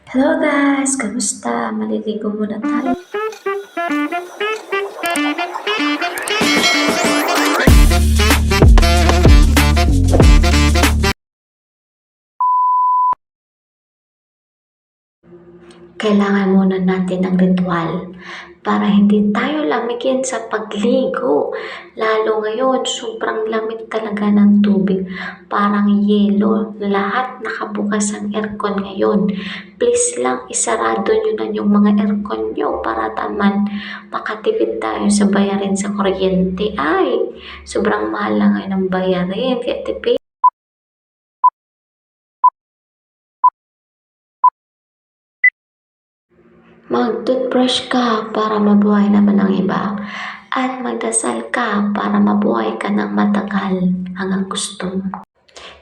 Hello guys! Kamusta? Maliligo muna tayo. Kailangan muna natin ng ritual para hindi tayo lamigin sa pagligo. Lalo ngayon, sobrang lamig talaga ng tubig. Parang yelo. Lahat nakabukas ang aircon ngayon. Please lang, isarado nyo na yung mga aircon nyo para naman makatipid tayo sa bayarin sa kuryente. Ay, sobrang mahal lang ngayon ng bayarin. Kaya tipid. Mag-toothbrush ka para mabuhay naman ang iba. At magdasal ka para mabuhay ka ng matagal hanggang gusto mo.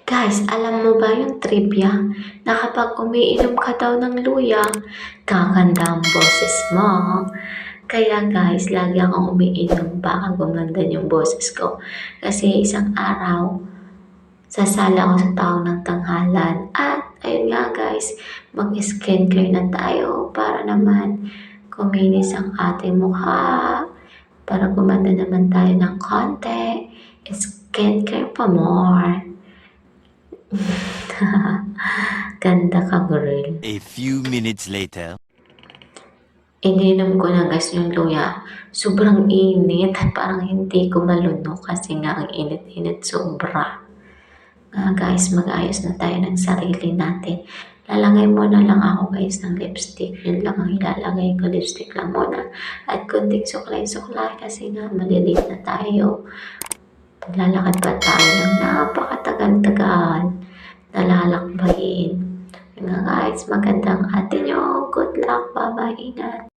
Guys, alam mo ba yung trivia na kapag umiinom ka daw ng luya, gaganda ang boses mo. Kaya guys, lagi akong umiinom baka gumanda yung boses ko. Kasi isang araw, sasala ako sa tao ng tanghalan. At ayun nga guys, mag-skincare na tayo para naman kuminis ang ating mukha. Para gumanda naman tayo ng konti. Skincare pa more. Ganda ka, girl. A few minutes later. Ininom ko na guys yung luya. Sobrang init. Parang hindi ko malunok kasi nga ang init-init sobra. Guys, mag-ayos na tayo ng sarili natin. Lalagay muna lang ako guys ng lipstick. Yun lang ang ilalagay ko. Lipstick lang muna. At kunting suklay-suklay kasi nga malilate na tayo. Lalakad pa tayo ng napakatagal-tagal na lalakbayin. Yun nga guys, magandang atin nyo. Good luck. Bye-bye. Ingat.